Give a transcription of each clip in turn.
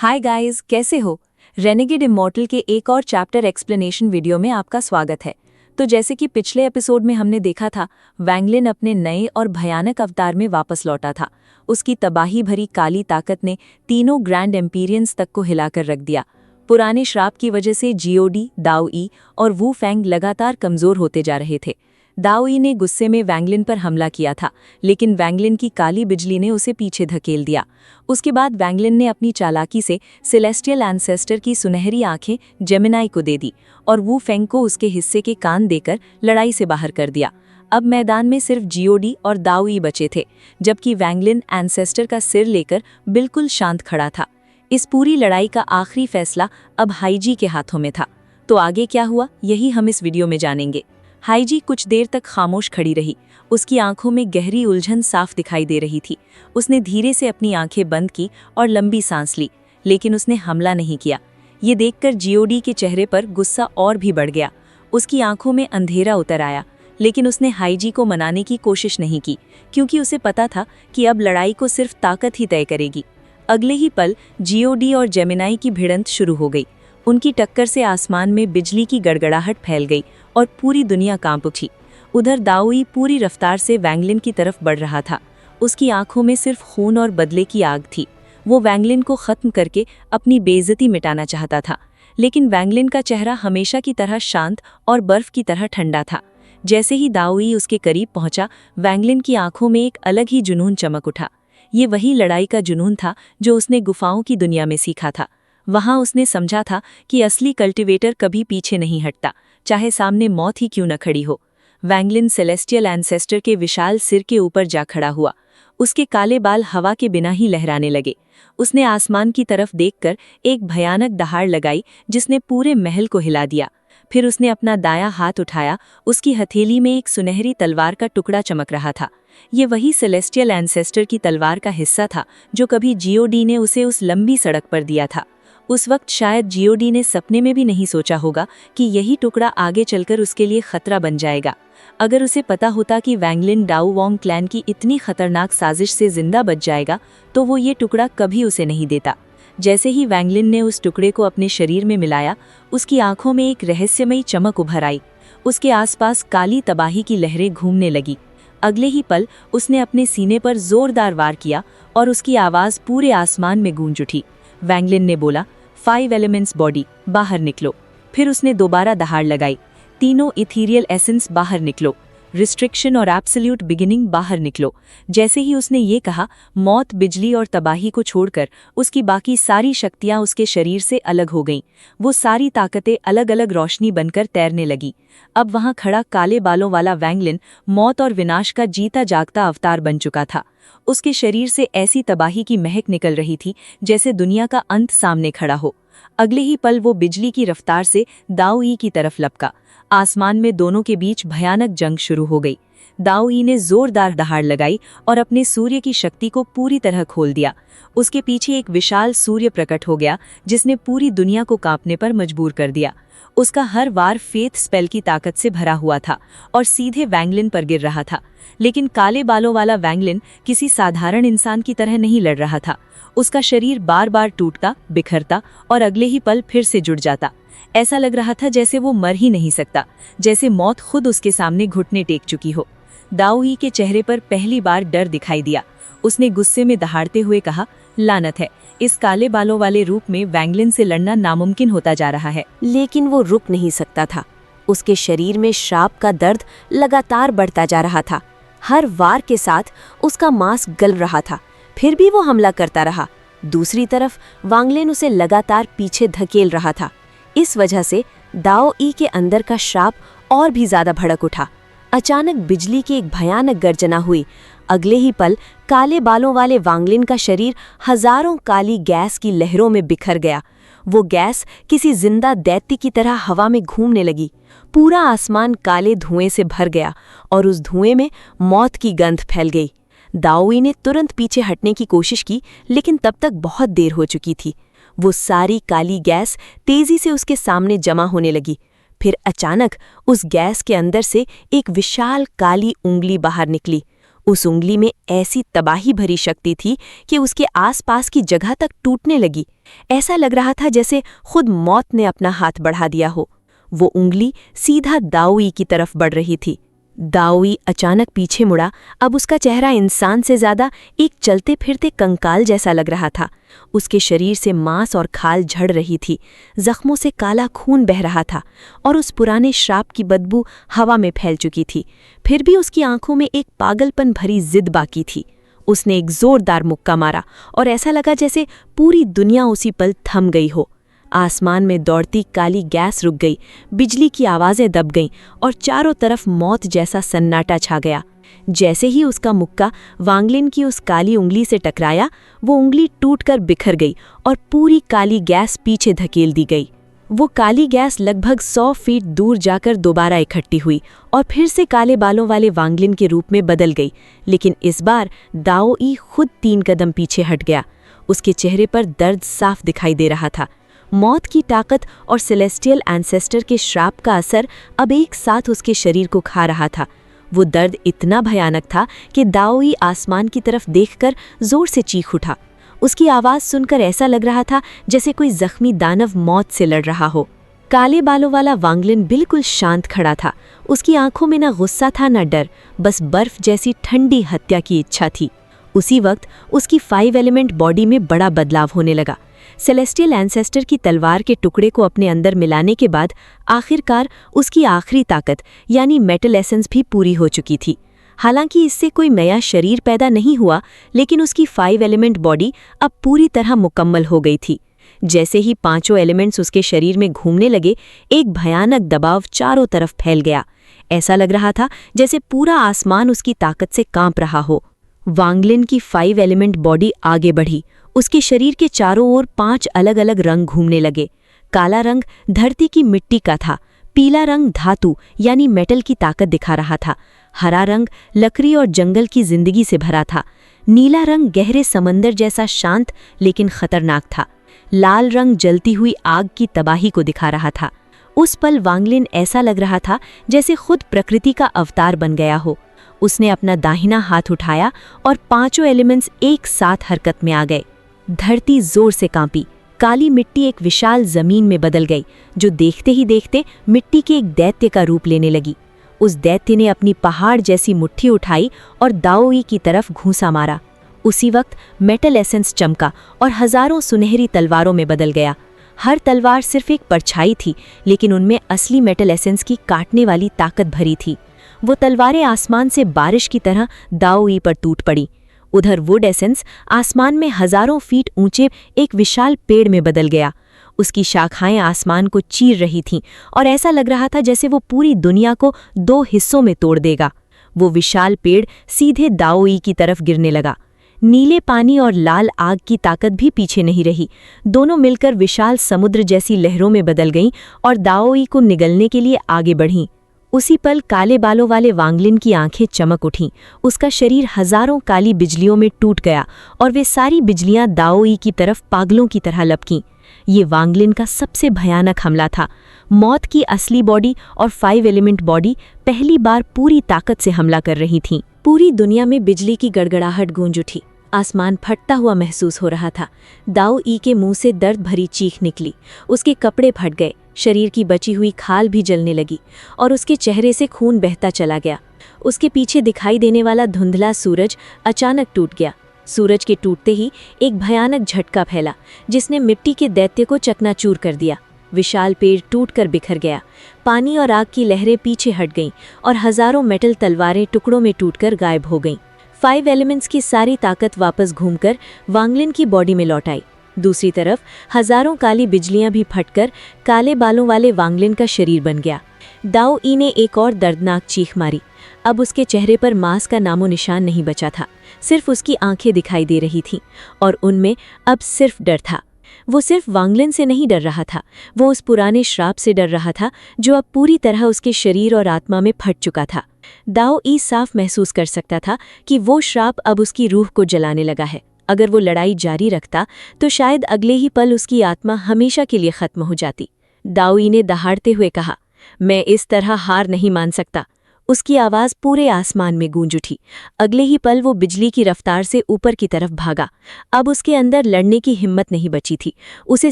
Hi guys, कैसे हो? Renegade immortal के एक और चैप्टर एक्सप्लेनेशन वीडियो में आपका स्वागत है। तो जैसे कि पिछले एपिसोड में हमने देखा था, वैंगलिन अपने नए और भयानक अवतार में वापस लौटा था। उसकी तबाही भरी काली ताकत ने तीनों ग्रैंड एम्पीरियंस तक को हिलाकर रख दिया। पुराने श्राप की वजह से जीओडी, दाओ ई और वू फैंग लगातार कमजोर होते जा रहे थे। दाओ ई ने गुस्से में वैंगलिन पर हमला किया था, लेकिन वैंगलिन की काली बिजली ने उसे पीछे धकेल दिया। उसके बाद वैंगलिन ने अपनी चालाकी से सेलेस्टियल एंसेस्टर की सुनहरी आंखें जेमिनाई को दे दी और वू फेंग को उसके हिस्से के कान देकर लड़ाई से बाहर कर दिया। अब मैदान में सिर्फ जीओडी और दाओ ई बचे थे, जबकि वैंगलिन एंसेस्टर का सिर लेकर बिल्कुल शांत खड़ा था। इस पूरी लड़ाई का आखिरी फैसला अब हाईजी के हाथों में था। तो आगे क्या हुआ, यही हम इस वीडियो में जानेंगे। हाईजी कुछ देर तक खामोश खड़ी रही। उसकी आंखों में गहरी उलझन साफ दिखाई दे रही थी। उसने धीरे से अपनी आंखें बंद की और लंबी सांस ली, लेकिन उसने हमला नहीं किया। ये देखकर जीओडी के चेहरे पर गुस्सा और भी बढ़ गया। उसकी आंखों में अंधेरा उतर आया, लेकिन उसने हाईजी को मनाने की कोशिश नहीं की, क्योंकि उसे पता था कि अब लड़ाई को सिर्फ ताकत ही तय करेगी। अगले ही पल जीओडी और जेमिनाई की भिड़ंत शुरू हो गई। उनकी टक्कर से आसमान में बिजली की गड़गड़ाहट फैल गई और पूरी दुनिया कांप उठी। उधर दाओ ई पूरी रफ्तार से वैंगलिन की तरफ बढ़ रहा था। उसकी आंखों में सिर्फ खून और बदले की आग थी। वो वैंगलिन को खत्म करके अपनी बेइज्जती मिटाना चाहता था, लेकिन वैंगलिन का चेहरा हमेशा की तरह शांत और बर्फ की तरह ठंडा था। जैसे ही दाओ ई उसके करीब पहुंचा, वैंगलिन की आंखों में एक अलग ही जुनून चमक उठा। ये वही लड़ाई का जुनून था जो उसने गुफाओं की दुनिया में सीखा था। वहां उसने समझा था कि असली कल्टिवेटर कभी पीछे नहीं हटता, चाहे सामने मौत ही क्यों न खड़ी हो। वैंगलिन सेलेस्टियल एंसेस्टर के विशाल सिर के ऊपर जा खड़ा हुआ। उसके काले बाल हवा के बिना ही लहराने लगे। उसने आसमान की तरफ देखकर एक भयानक दहाड़ लगाई, जिसने पूरे महल को हिला दिया। फिर उसने अपना दायां हाथ उठाया। उसकी हथेली में एक सुनहरी तलवार का टुकड़ा चमक रहा था। ये वही सेलेस्टियल एंसेस्टर की तलवार का हिस्सा था जो कभी जीओडी ने उसे उस लंबी सड़क पर दिया था। उस वक्त शायद जीओडी ने सपने में भी नहीं सोचा होगा कि यही टुकड़ा आगे चलकर उसके लिए खतरा बन जाएगा। अगर उसे पता होता कि वैंगलिन डाओ वोंग क्लैन की इतनी खतरनाक साजिश से जिंदा बच जाएगा, तो वो ये टुकड़ा कभी उसे नहीं देता। जैसे ही वैंगलिन ने उस टुकड़े को अपने शरीर में मिलाया, उसकी आंखों में एक रहस्यमयी चमक उभर आई। उसके आसपास काली तबाही की लहरें घूमने लगी। अगले ही पल उसने अपने सीने पर जोरदार वार किया और उसकी आवाज पूरे आसमान में गूंज उठी। वैंगलिन ने बोला, 5 एलिमेंट्स बॉडी, बाहर निकलो। फिर उसने दोबारा दहाड़ लगाई, तीनों इथीरियल एसेंस बाहर निकलो, रिस्ट्रिक्शन और एब्सोल्यूट बिगिनिंग बाहर निकलो। जैसे ही उसने ये कहा, मौत, बिजली और तबाही को छोड़कर उसकी बाकी सारी शक्तियां उसके शरीर से अलग हो गईं। वो सारी ताकतें अलग अलग रोशनी बनकर तैरने लगी। अब वहां खड़ा काले बालों वाला वैंगलिन मौत और विनाश का जीता जागता अवतार बन चुका था। उसके शरीर से ऐसी तबाही की महक निकल रही थी जैसे दुनिया का अंत सामने खड़ा हो। अगले ही पल वो बिजली की रफ्तार से दाओ ई की तरफ लपका। आसमान में दोनों के बीच भयानक जंग शुरू हो गई। दाओ ई ने जोरदार दहाड़ लगाई और अपने सूर्य की शक्ति को पूरी तरह खोल दिया। उसके पीछे एक विशाल सूर्य प्रकट हो गया, जिसने पूरी दुनिया को कांपने पर मजबूर कर दिया। उसका हर वार फेथ स्पेल की ताकत से भरा हुआ था और सीधे वैंगलिन पर गिर रहा था। लेकिन काले बालों वाला वैंगलिन किसी साधारण इंसान की तरह नहीं लड़ रहा था। उसका शरीर बार बार टूटता, बिखरता और अगले ही पल फिर से जुड़ जाता। ऐसा लग रहा था जैसे वो मर ही नहीं सकता, जैसे मौत खुद उसके सामने घुटने टेक चुकी हो। दाओ ई के चेहरे पर पहली बार डर दिखाई दिया। उसने गुस्से में दहाड़ते हुए कहा, लानत है, इस काले बालों वाले रूप में वैंगलिन से लड़ना नामुमकिन होता जा रहा है। लेकिन वो रुक नहीं सकता था। उसके शरीर में श्राप का दर्द लगातार बढ़ता जा रहा था। हर वार के साथ उसका मांस गल रहा था, फिर भी वो हमला करता रहा। दूसरी तरफ वैंगलिन उसे लगातार पीछे धकेल रहा था। इस वजह से दाओ ई के अंदर का श्राप और भी ज्यादा भड़क उठा। अचानक बिजली की एक भयानक गर्जना हुई। अगले ही पल काले बालों वाले वैंगलिन का शरीर हजारों काली गैस की लहरों में बिखर गया। वो गैस किसी जिंदा दैत्य की तरह हवा में घूमने लगी। पूरा आसमान काले धुएं से भर गया और उस धुएं में मौत की गंध फैल गई। दाओ ई ने तुरंत पीछे हटने की कोशिश की, लेकिन तब तक बहुत देर हो चुकी थी। वो सारी काली गैस तेजी से उसके सामने जमा होने लगी। फिर अचानक उस गैस के अंदर से एक विशाल काली उंगली बाहर निकली। उस उंगली में ऐसी तबाही भरी शक्ति थी कि उसके आसपास की जगह तक टूटने लगी। ऐसा लग रहा था जैसे खुद मौत ने अपना हाथ बढ़ा दिया हो। वो उंगली सीधा दाओई की तरफ बढ़ रही थी। दाओई अचानक पीछे मुड़ा। अब उसका चेहरा इंसान से ज्यादा एक चलते फिरते कंकाल जैसा लग रहा था। उसके शरीर से मांस और खाल झड़ रही थी, जख्मों से काला खून बह रहा था और उस पुराने श्राप की बदबू हवा में फैल चुकी थी। फिर भी उसकी आंखों में एक पागलपन भरी जिद बाकी थी। उसने एक जोरदार मुक्का मारा और ऐसा लगा जैसे पूरी दुनिया उसी पल थम गई हो। आसमान में दौड़ती काली गैस रुक गई, बिजली की आवाज़ें दब गईं और चारों तरफ मौत जैसा सन्नाटा छा गया। जैसे ही उसका मुक्का वांगलिन की उस काली उंगली से टकराया, वो उंगली टूटकर बिखर गई और पूरी काली गैस पीछे धकेल दी गई। वो काली गैस लगभग 100 फीट दूर जाकर दोबारा इकट्ठी हुई और फिर से काले बालों वाले वांगलिन के रूप में बदल गई। लेकिन इस बार दाओई खुद 3 कदम पीछे हट गया। उसके चेहरे पर दर्द साफ दिखाई दे रहा था। मौत की ताकत और सेलेस्टियल एंसेस्टर के श्राप का असर अब एक साथ उसके शरीर को खा रहा था। वो दर्द इतना भयानक था कि दाओई आसमान की तरफ देखकर जोर से चीख उठा। उसकी आवाज़ सुनकर ऐसा लग रहा था जैसे कोई जख्मी दानव मौत से लड़ रहा हो। काले बालों वाला वांगलिन बिल्कुल शांत खड़ा था। उसकी आंखों में न गुस्सा था न डर, बस बर्फ जैसी ठंडी हत्या की इच्छा थी। उसी वक्त उसकी 5 एलिमेंट बॉडी में बड़ा बदलाव होने लगा। सेलेस्टियल एंसेस्टर की तलवार के टुकड़े को अपने अंदर मिलाने के बाद आखिरकार उसकी आखिरी ताकत यानी मेटल एसेंस भी पूरी हो चुकी थी। हालांकि इससे कोई नया शरीर पैदा नहीं हुआ, लेकिन उसकी 5 एलिमेंट बॉडी अब पूरी तरह मुकम्मल हो गई थी। जैसे ही 5 एलिमेंट्स उसके शरीर में घूमने लगे, एक भयानक दबाव चारों तरफ फैल गया। ऐसा लग रहा था जैसे पूरा आसमान उसकी ताकत से कांप रहा हो। वांगलिन की 5 एलिमेंट बॉडी आगे बढ़ी। उसके शरीर के चारों ओर 5 अलग अलग रंग घूमने लगे। काला रंग धरती की मिट्टी का था, पीला रंग धातु यानी मेटल की ताकत दिखा रहा था, हरा रंग लकड़ी और जंगल की जिंदगी से भरा था, नीला रंग गहरे समंदर जैसा शांत लेकिन खतरनाक था, लाल रंग जलती हुई आग की तबाही को दिखा रहा था। उस पल वांगलिन ऐसा लग रहा था जैसे खुद प्रकृति का अवतार बन गया हो। उसने अपना दाहिना हाथ उठाया और 5 एलिमेंट्स एक साथ हरकत में आ गए। धरती जोर से कांपी। काली मिट्टी एक विशाल जमीन में बदल गई, जो देखते ही देखते मिट्टी के एक दैत्य का रूप लेने लगी। उस दैत्य ने अपनी पहाड़ जैसी मुट्ठी उठाई और दाओई की तरफ घूंसा मारा। उसी वक्त मेटल एसेंस चमका और हजारों सुनहरी तलवारों में बदल गया। हर तलवार सिर्फ एक परछाई थी, लेकिन उनमें असली मेटल एसेंस की काटने वाली ताकत भरी थी। वो तलवारें आसमान से बारिश की तरह दाओई पर टूट पड़ी। उधर वुड एसेंस आसमान में हजारों फीट ऊंचे एक विशाल पेड़ में बदल गया। उसकी शाखाएं आसमान को चीर रही थीं और ऐसा लग रहा था जैसे वो पूरी दुनिया को 2 हिस्सों में तोड़ देगा। वो विशाल पेड़ सीधे दाओई की तरफ गिरने लगा। नीले पानी और लाल आग की ताकत भी पीछे नहीं रही। दोनों मिलकर विशाल समुद्र जैसी लहरों में बदल गईं और दाओई को निगलने के लिए आगे बढ़ीं। उसी पल काले बालों वाले वांगलिन की आंखें चमक उठीं। उसका शरीर हजारों काली बिजलियों में टूट गया और वे सारी बिजलियां दाओई की तरफ पागलों की तरह लपकीं। ये वांगलिन का सबसे भयानक हमला था। मौत की असली बॉडी और 5 एलिमेंट बॉडी पहली बार पूरी ताकत से हमला कर रही थीं। पूरी दुनिया में बिजली की गड़गड़ाहट गूंज उठी। आसमान फटता हुआ महसूस हो रहा था। दाओई के मुंह से दर्द भरी चीख निकली। उसके कपड़े फट गए, शरीर की बची हुई खाल भी जलने लगी और उसके चेहरे से खून बहता चला गया। उसके पीछे दिखाई देने वाला धुंधला सूरज अचानक टूट गया। सूरज के टूटते ही एक भयानक झटका फैला, जिसने मिट्टी के दैत्य को चकनाचूर कर दिया। विशाल पेड़ टूटकर बिखर गया। पानी और आग की लहरें पीछे हट गईं और हजारों मेटल तलवारें टुकड़ों में टूटकर गायब हो गईं। 5 एलिमेंट्स की सारी ताकत वापस घूमकर वांगलिन की बॉडी में लौट आई। दूसरी तरफ हजारों काली बिजलियां भी फटकर काले बालों वाले वांगलिन का शरीर बन गया। दाओई ने एक और दर्दनाक चीख मारी। अब उसके चेहरे पर मांस का नामो निशान नहीं बचा था, सिर्फ उसकी आंखें दिखाई दे रही थीं और उनमें अब सिर्फ डर था। वो सिर्फ वांगलिन से नहीं डर रहा था, वो उस पुराने श्राप से डर रहा था जो अब पूरी तरह उसके शरीर और आत्मा में फट चुका था। दाओई साफ महसूस कर सकता था कि वो श्राप अब उसकी रूह को जलाने लगा है। अगर वो लड़ाई जारी रखता तो शायद अगले ही पल उसकी आत्मा हमेशा के लिए खत्म हो जाती। दाओई ने दहाड़ते हुए कहा, मैं इस तरह हार नहीं मान सकता। उसकी आवाज़ पूरे आसमान में गूंज उठी। अगले ही पल वो बिजली की रफ्तार से ऊपर की तरफ भागा। अब उसके अंदर लड़ने की हिम्मत नहीं बची थी। उसे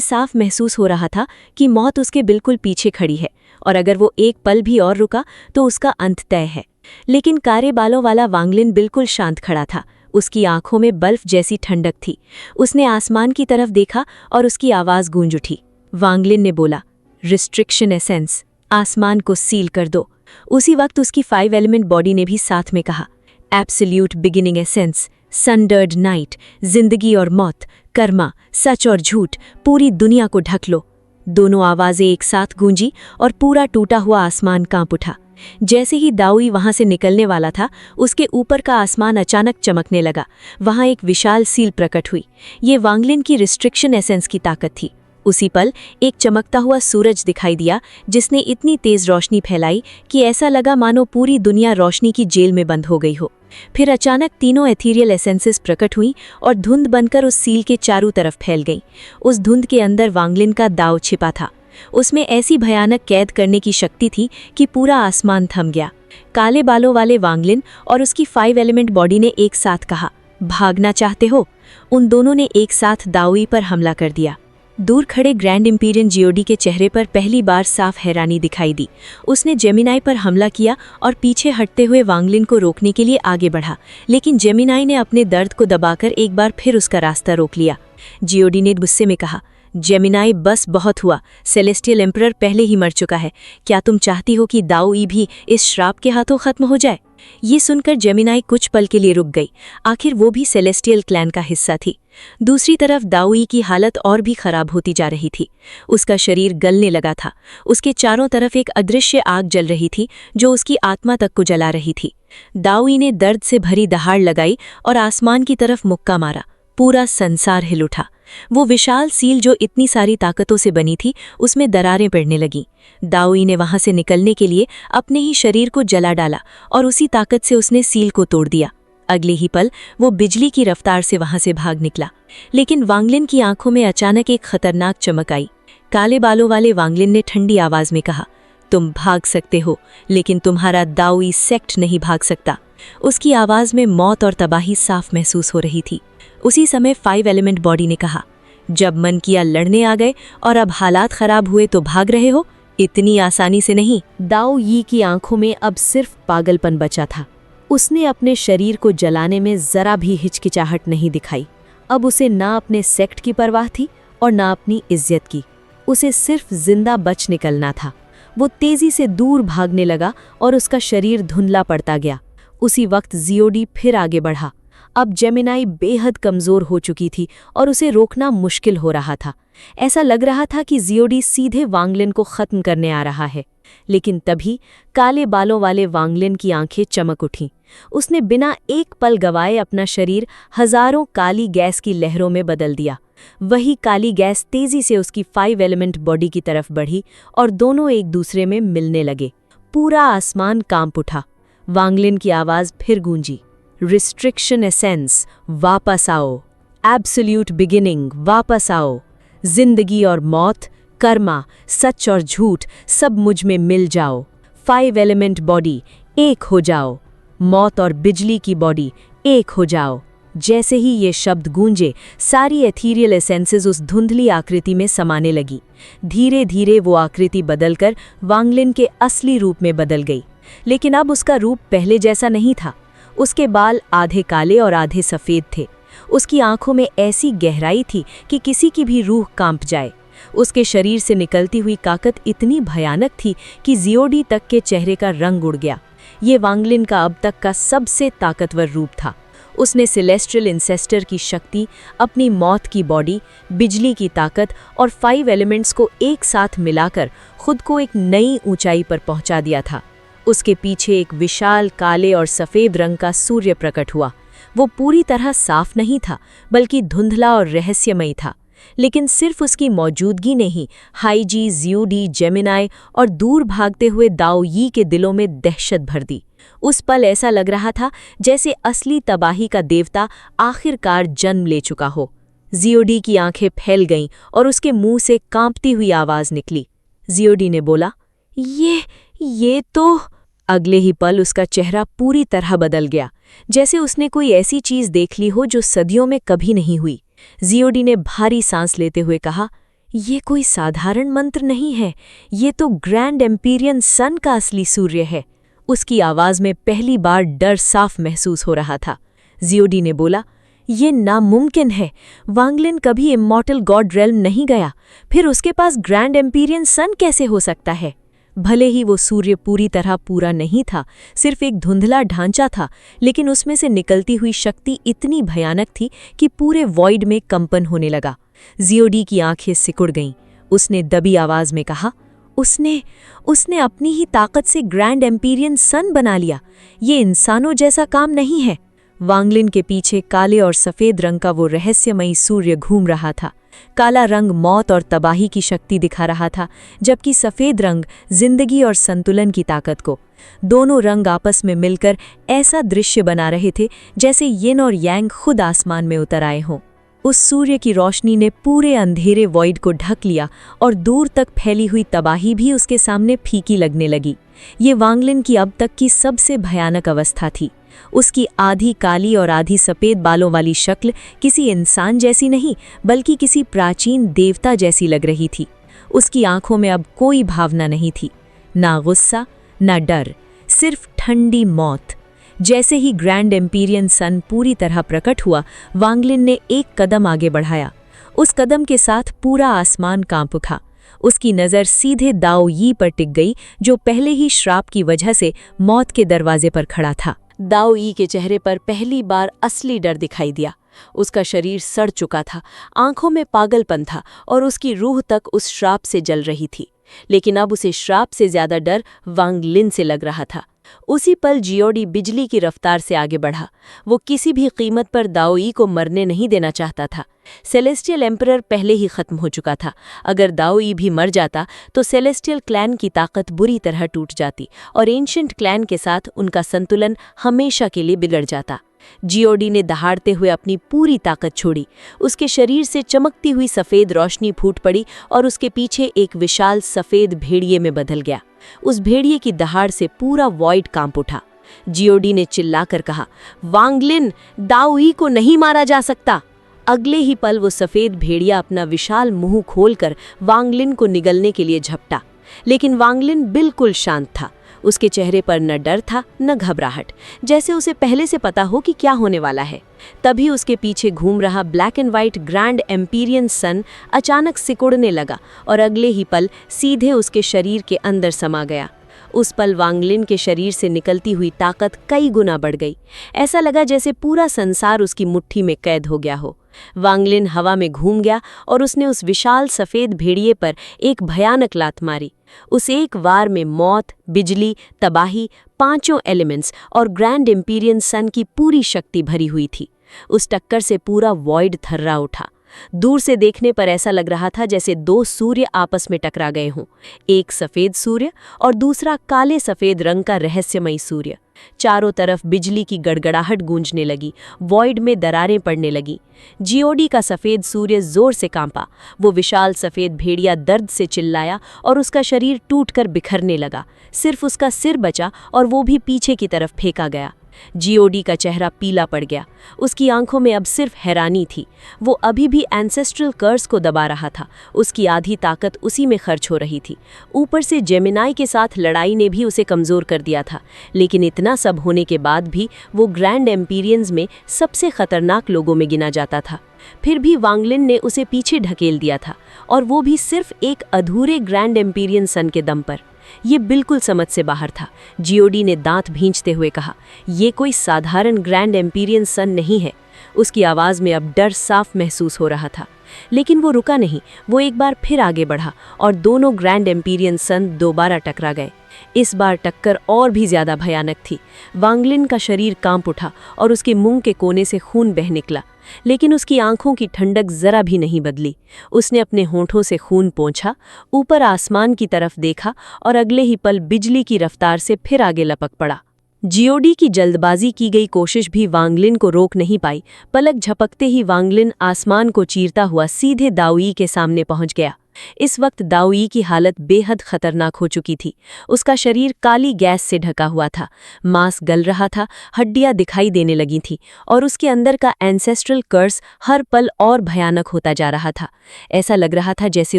साफ महसूस हो रहा था कि मौत उसके बिल्कुल पीछे खड़ी है और अगर वो एक पल भी और रुका तो उसका अंत तय है। लेकिन कारे बालों वाला वांगलिन बिल्कुल शांत खड़ा था। उसकी आंखों में बर्फ जैसी ठंडक थी। उसने आसमान की तरफ देखा और उसकी आवाज़ गूंज उठी। वांगलिन ने बोला, रिस्ट्रिक्शन एसेंस, आसमान को सील कर दो। उसी वक्त उसकी 5 एलिमेंट बॉडी ने भी साथ में कहा, एब्सोल्यूट बिगिनिंग एसेंस, सनडर्ड नाइट, जिंदगी और मौत, कर्मा, सच और झूठ, पूरी दुनिया को ढक लो। दोनों आवाज़ें एक साथ गूंजी और पूरा टूटा हुआ आसमान कांप उठा। जैसे ही दाऊई वहां से निकलने वाला था, उसके ऊपर का आसमान अचानक चमकने लगा। वहां एक विशाल सील प्रकट हुई। ये वांगलिन की रिस्ट्रिक्शन एसेंस की ताकत थी। उसी पल एक चमकता हुआ सूरज दिखाई दिया जिसने इतनी तेज रोशनी फैलाई कि ऐसा लगा मानो पूरी दुनिया रोशनी की जेल में बंद हो गई हो। फिर अचानक तीनों एथीरियल एसेंसेस प्रकट हुईं और धुंध बनकर उस सील के चारों तरफ फैल गईं। उस धुंध के अंदर वांगलिन का दाव छिपा था। उसमें ऐसी भयानक कैद करने की शक्ति थी कि पूरा आसमान थम गया। काले बालों वाले वांगलिन और उसकी 5 एलिमेंट बॉडी ने एक साथ कहा, भागना चाहते हो? उन दोनों ने एक साथ दाऊई पर हमला कर दिया। दूर खड़े ग्रैंड इंपीरियन जियोडी के चेहरे पर पहली बार साफ हैरानी दिखाई दी। उसने जेमिनाई पर हमला किया और पीछे हटते हुए वांगलिन को रोकने के लिए आगे बढ़ा, लेकिन जेमिनाई ने अपने दर्द को दबाकर एक बार फिर उसका रास्ता रोक लिया। जियोडी ने गुस्से में कहा, जेमिनाई, बस बहुत हुआ। सेलेस्टियल एम्परर पहले ही मर चुका है। क्या तुम चाहती हो कि दाऊई भी इस श्राप के हाथों खत्म हो जाए? ये सुनकर जेमिनाई कुछ पल के लिए रुक गई। आखिर वो भी सेलेस्टियल क्लैन का हिस्सा थी। दूसरी तरफ दाऊई की हालत और भी खराब होती जा रही थी। उसका शरीर गलने लगा था। उसके चारों तरफ एक अदृश्य आग जल रही थी जो उसकी आत्मा तक को जला रही थी। दाऊई ने दर्द से भरी दहाड़ लगाई और आसमान की तरफ मुक्का मारा। पूरा संसार हिल उठा। वो विशाल सील जो इतनी सारी ताकतों से बनी थी, उसमें दरारें पड़ने लगीं। दाऊई ने वहां से निकलने के लिए अपने ही शरीर को जला डाला और उसी ताकत से उसने सील को तोड़ दिया। अगले ही पल वो बिजली की रफ्तार से वहां से भाग निकला। लेकिन वांगलिन की आंखों में अचानक एक खतरनाक चमक आई। काले बालों वाले वांगलिन ने ठंडी आवाज में कहा, तुम भाग सकते हो, लेकिन तुम्हारा दाऊई सेक्ट नहीं भाग सकता। उसकी आवाज में मौत और तबाही साफ महसूस हो रही थी। उसी समय 5 एलिमेंट बॉडी ने कहा, जब मन किया लड़ने आ गए और अब हालात खराब हुए तो भाग रहे हो? इतनी आसानी से नहीं। दाओ यी की आंखों में अब सिर्फ पागलपन बचा था। उसने अपने शरीर को जलाने में जरा भी हिचकिचाहट नहीं दिखाई। अब उसे ना अपने सेक्ट की परवाह थी और ना अपनी इज्जत की। उसे सिर्फ जिंदा बच निकलना था। वो तेजी से दूर भागने लगा और उसका शरीर धुंधला पड़ता गया। उसी वक्त जियोडी फिर आगे बढ़ा। अब जेमिनाई बेहद कमजोर हो चुकी थी और उसे रोकना मुश्किल हो रहा था। ऐसा लग रहा था कि जियोडी सीधे वांगलिन को खत्म करने आ रहा है। लेकिन तभी काले बालों वाले वांगलिन की आंखें चमक उठीं। उसने बिना एक पल गवाए अपना शरीर हजारों काली गैस की लहरों में बदल दिया। वही काली गैस तेजी से उसकी 5 एलिमेंट बॉडी की तरफ बढ़ी और दोनों एक दूसरे में मिलने लगे। पूरा आसमान कांप उठा। वांगलिन की आवाज फिर गूंजी, रिस्ट्रिक्शन एसेंस, वापस आओ। एब्सोल्यूट बिगिनिंग, वापस आओ। जिंदगी और मौत, कर्मा, सच और झूठ, सब मुझ में मिल जाओ। 5 एलिमेंट बॉडी, एक हो जाओ। मौत और बिजली की बॉडी, एक हो जाओ। जैसे ही ये शब्द गूंजे, सारी एथीरियल एसेंसेस उस धुंधली आकृति में समाने लगी। धीरे धीरे वो आकृति बदलकर वांगलिन के असली रूप में बदल गई। लेकिन अब उसका रूप पहले जैसा नहीं था। उसके बाल आधे काले और आधे सफ़ेद थे। उसकी आंखों में ऐसी गहराई थी कि किसी की भी रूह कांप जाए। उसके शरीर से निकलती हुई ताकत इतनी भयानक थी कि जियोडी तक के चेहरे का रंग उड़ गया। ये वांगलिन का अब तक का सबसे ताकतवर रूप था। उसने सेलेस्ट्रियल इंसेस्टर की शक्ति, अपनी मौत की बॉडी, बिजली की ताकत और 5 एलिमेंट्स को एक साथ मिलाकर खुद को एक नई ऊंचाई पर पहुंचा दिया था। उसके पीछे एक विशाल काले और सफ़ेद रंग का सूर्य प्रकट हुआ। वो पूरी तरह साफ नहीं था, बल्कि धुंधला और रहस्यमयी था। लेकिन सिर्फ उसकी मौजूदगी ने ही हाईजी, जियोडी, जेमिनाई और दूर भागते हुए दाओ यी के दिलों में दहशत भर दी। उस पल ऐसा लग रहा था जैसे असली तबाही का देवता आखिरकार जन्म ले चुका हो। जियोडी की आंखें फैल गईं और उसके मुंह से कांपती हुई आवाज निकली। जियोडी ने बोला, ये तो अगले ही पल उसका चेहरा पूरी तरह बदल गया, जैसे उसने कोई ऐसी चीज देख ली हो जो सदियों में कभी नहीं हुई। जियोडी ने भारी सांस लेते हुए कहा, ये कोई साधारण मंत्र नहीं है, ये तो ग्रैंड एम्पीरियन सन का असली सूर्य है। उसकी आवाज में पहली बार डर साफ महसूस हो रहा था। जियोडी ने बोला, ये नामुमकिन है। वांगलिन कभी इमॉर्टल गॉड रेल्म नहीं गया, फिर उसके पास ग्रैंड एम्पीरियन सन कैसे हो सकता है? भले ही वो सूर्य पूरी तरह पूरा नहीं था, सिर्फ एक धुंधला ढांचा था, लेकिन उसमें से निकलती हुई शक्ति इतनी भयानक थी कि पूरे वॉइड में कंपन होने लगा। जियोडी की आंखें सिकुड़ गईं। उसने दबी आवाज में कहा, उसने अपनी ही ताकत से ग्रैंड एम्पीरियन सन बना लिया। ये इंसानों जैसा काम नहीं है। वांगलिन के पीछे काले और सफेद रंग का वो रहस्यमयी सूर्य घूम रहा था। काला रंग मौत और तबाही की शक्ति दिखा रहा था, जबकि सफेद रंग जिंदगी और संतुलन की ताकत को। दोनों रंग आपस में मिलकर ऐसा दृश्य बना रहे थे जैसे यिन और यांग खुद आसमान में उतर आए हों। उस सूर्य की रोशनी ने पूरे अंधेरे वॉइड को ढक लिया और दूर तक फैली हुई तबाही भी उसके सामने फीकी लगने लगी। ये वांगलिन की अब तक की सबसे भयानक अवस्था थी। उसकी आधी काली और आधी सफ़ेद बालों वाली शक्ल किसी इंसान जैसी नहीं, बल्कि किसी प्राचीन देवता जैसी लग रही थी। उसकी आंखों में अब कोई भावना नहीं थी, ना गुस्सा, ना डर, सिर्फ ठंडी मौत। जैसे ही ग्रैंड एम्पीरियन सन पूरी तरह प्रकट हुआ, वांगलिन ने एक कदम आगे बढ़ाया। उस कदम के साथ पूरा आसमान कांप उठा। उसकी नज़र सीधे दाओ यी पर टिक गई, जो पहले ही श्राप की वजह से मौत के दरवाजे पर खड़ा था। दाओ यी के चेहरे पर पहली बार असली डर दिखाई दिया। उसका शरीर सड़ चुका था, आंखों में पागलपन था और उसकी रूह तक उस श्राप से जल रही थी। लेकिन अब उसे श्राप से ज्यादा डर वांगलिन से लग रहा था। उसी पल जियोडी बिजली की रफ्तार से आगे बढ़ा। वो किसी भी कीमत पर दाओ यी को मरने नहीं देना चाहता था। सेलेस्टियल एम्परर पहले ही खत्म हो चुका था। अगर दाओ यी भी मर जाता तो सेलेस्टियल क्लैन की ताकत बुरी तरह टूट जाती और एंशिएंट क्लैन के साथ उनका संतुलन हमेशा के लिए बिगड़ जाता। जियोडी ने दहाड़ते हुए अपनी पूरी ताकत छोड़ी। उसके शरीर से चमकती हुई सफ़ेद रोशनी फूट पड़ी और उसके पीछे एक विशाल सफ़ेद भेड़िए में बदल गया। उस भेड़िए की दहाड़ से पूरा वॉइड कांप उठा। जियोडी ने चिल्लाकर कहा, वांगलिन, दाओ यी को नहीं मारा जा सकता। अगले ही पल वो सफ़ेद भेड़िया अपना विशाल मुंह खोलकर वांगलिन को निगलने के लिए झपटा, लेकिन वांगलिन बिल्कुल शांत था। उसके चेहरे पर न डर था न घबराहट, जैसे उसे पहले से पता हो कि क्या होने वाला है। तभी उसके पीछे घूम रहा black and white grand empyrean sun अचानक सिकुड़ने लगा और अगले ही पल सीधे उसके शरीर के अंदर समा गया। उस पल वांगलिन के शरीर से निकलती हुई ताकत कई गुना बढ़ गई। ऐसा लगा जैसे पूरा संसार उसकी मुट्ठी में कैद हो गया हो। वांगलिन हवा में घूम गया और उसने उस विशाल सफ़ेद भेड़िए पर एक भयानक लात मारी। उस एक वार में मौत, बिजली, तबाही, पांचों एलिमेंट्स और ग्रैंड एम्पीरियन सन की पूरी शक्ति भरी हुई थी। उस टक्कर से पूरा वॉइड थर्रा उठा। दूर से देखने पर ऐसा लग रहा था जैसे दो सूर्य आपस में टकरा गए हों, एक सफ़ेद सूर्य और दूसरा काले सफ़ेद रंग का रहस्यमयी सूर्य। चारों तरफ बिजली की गड़गड़ाहट गूंजने लगी, वॉइड में दरारें पड़ने लगी। जियोडी का सफ़ेद सूर्य जोर से कांपा। वो विशाल सफ़ेद भेड़िया दर्द से चिल्लाया और उसका शरीर टूटकर बिखरने लगा। सिर्फ उसका सिर बचा और वो भी पीछे की तरफ फेंका गया। जियोडी का चेहरा पीला पड़ गया। उसकी आंखों में अब सिर्फ हैरानी थी। वो अभी भी एंसेस्ट्रल कर्स को दबा रहा था। उसकी आधी ताकत उसी में खर्च हो रही थी। ऊपर से जेमिनाई के साथ लड़ाई ने भी उसे कमज़ोर कर दिया था। लेकिन इतना सब होने के बाद भी वो ग्रैंड एम्पीरियंस में सबसे खतरनाक लोगों में गिना जाता था। फिर भी वांगलिन ने उसे पीछे ढकेल दिया था, और वो भी सिर्फ एक अधूरे ग्रैंड एम्पीरियन सन के दम पर। ये बिल्कुल समझ से बाहर था। जियोडी ने दांत भींचते हुए कहा, ये कोई साधारण ग्रैंड एम्पीरियन सन नहीं है। उसकी आवाज़ में अब डर साफ महसूस हो रहा था। लेकिन वो रुका नहीं। वो एक बार फिर आगे बढ़ा और दोनों ग्रैंड एम्पीरियन सन दोबारा टकरा गए। इस बार टक्कर और भी ज़्यादा भयानक थी। वांगलिन का शरीर कांप उठा और उसके मुंह के कोने से खून बह निकला, लेकिन उसकी आंखों की ठंडक जरा भी नहीं बदली। उसने अपने होंठों से खून पोंछा, ऊपर आसमान की तरफ देखा और अगले ही पल बिजली की रफ्तार से फिर आगे लपक पड़ा। जियोडी की जल्दबाजी की गई कोशिश भी वांगलिन को रोक नहीं पाई। पलक झपकते ही वांगलिन आसमान को चीरता हुआ सीधे दाओ यी के सामने पहुंच गया। इस वक्त दाओई की हालत बेहद खतरनाक हो चुकी थी। उसका शरीर काली गैस से ढका हुआ था, मांस गल रहा था, हड्डियां दिखाई देने लगी थी और उसके अंदर का एंसेस्ट्रल कर्स हर पल और भयानक होता जा रहा था। ऐसा लग रहा था जैसे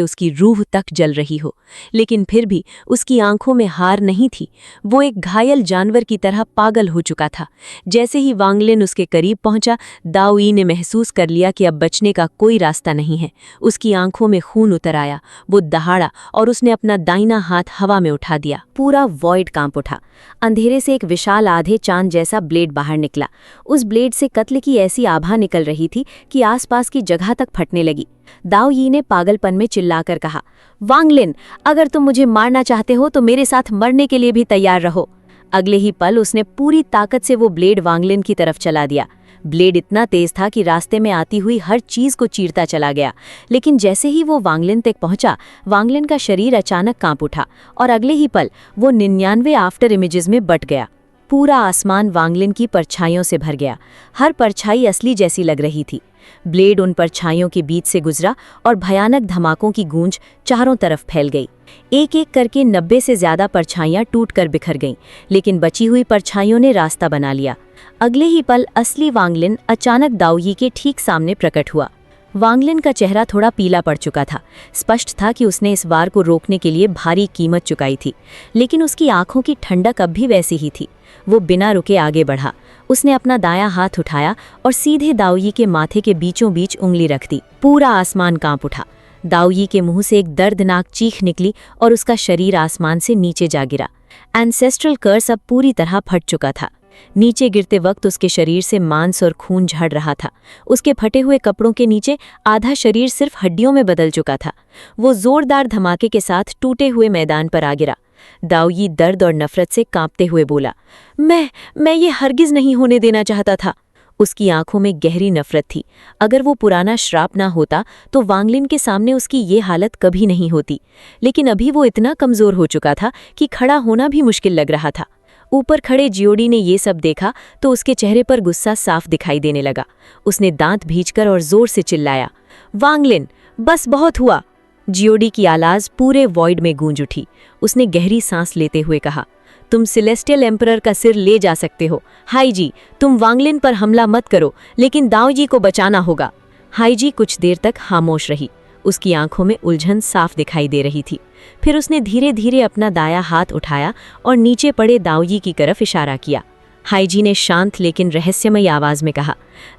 उसकी रूह तक जल रही हो, लेकिन फिर भी उसकी आंखों में हार नहीं थी। वो एक घायल जानवर की तरह पागल हो चुका था। जैसे ही वांगलिन उसके करीब पहुंचा, दाओई ने महसूस कर लिया कि अब बचने का कोई रास्ता नहीं है। उसकी आंखों में खून उतर आया, वो दहाड़ा और उसने अपना दाहिना हाथ हवा में उठा दिया। पूरा वॉइड कांप उठा। अंधेरे से एक विशाल आधे चांद जैसा ब्लेड बाहर निकला। उस ब्लेड से कत्ल की ऐसी आभा निकल रही थी कि आसपास की जगह तक फटने लगी। दाओई ने पागलपन में चिल्लाकर कहा, वांगलिन, अगर तुम मुझे मारना चाहते हो तो मेरे साथ मरने के लिए भी तैयार रहो। अगले ही पल उसने पूरी ताकत से वो ब्लेड वांगलिन की तरफ चला दिया। ब्लेड इतना तेज था कि रास्ते में आती हुई हर चीज को चीरता चला गया। लेकिन जैसे ही वो वांगलिन तक पहुंचा, वांगलिन का शरीर अचानक कांप उठा और अगले ही पल वो 99 आफ्टर इमेजेस में बट गया। पूरा आसमान वांगलिन की परछाइयों से भर गया। हर परछाई असली जैसी लग रही थी। ब्लेड उन परछाइयों के बीच से गुजरा और भयानक धमाकों की गूंज चारों तरफ फैल गई। एक एक करके 90 से ज्यादा परछाइयां टूटकर बिखर गईं, लेकिन बची हुई परछाइयों ने रास्ता बना लिया। अगले ही पल असली वांगलिन अचानक दाओई के ठीक सामने प्रकट हुआ। वांगलिन का चेहरा थोड़ा पीला पड़ चुका था। स्पष्ट था कि उसने इस वार को रोकने के लिए भारी कीमत चुकाई थी, लेकिन उसकी आंखों की ठंडक अब भी वैसी ही थी। वो बिना रुके आगे बढ़ा। उसने अपना दायां हाथ उठाया और सीधे दाओई के माथे के बीचों बीच उंगली रख दी। पूरा आसमान कांप उठा। दाओई के मुंह से एक दर्दनाक चीख निकली और उसका शरीर आसमान से नीचे जा गिरा। एंसेस्ट्रल कर्स अब पूरी तरह फट चुका था। नीचे गिरते वक्त उसके शरीर से मांस और खून झड़ रहा था। उसके फटे हुए कपड़ों के नीचे आधा शरीर सिर्फ हड्डियों में बदल चुका था। वो जोरदार धमाके के साथ टूटे हुए मैदान पर आ गिरा। दाओई दर्द और नफरत से कांपते हुए बोला, मैं ये हरगिज नहीं होने देना चाहता था। उसकी आंखों में गहरी नफरत थी। अगर वो पुराना श्राप ना होता तो वांगलिन के सामने उसकी ये हालत कभी नहीं होती। लेकिन अभी वो इतना कमजोर हो चुका था कि खड़ा होना भी मुश्किल लग रहा था। ऊपर खड़े जियोडी ने ये सब देखा तो उसके चेहरे पर गुस्सा साफ दिखाई देने लगा। उसने दांत भींचकर और जोर से चिल्लाया, वांगलिन, बस बहुत हुआ। जियोडी की आवाज पूरे वॉइड में गूंज उठी। उसने गहरी सांस लेते हुए कहा, तुम सेलेस्टियल एम्परर का सिर ले जा सकते हो। हाईजी, तुम वांगलिन पर हमला मत करो, लेकिन दाओजी को बचाना होगा। हाईजी कुछ देर तक खामोश रही। उसकी आंखों में उलझन साफ दिखाई दे रही थी। फिर उसने धीरे धीरे अपना दायां हाथ उठाया और नीचे पड़े दाओजी की तरफ इशारा किया। हाईजी ने शांत लेकिन रहस्यमय आवाज में कहा,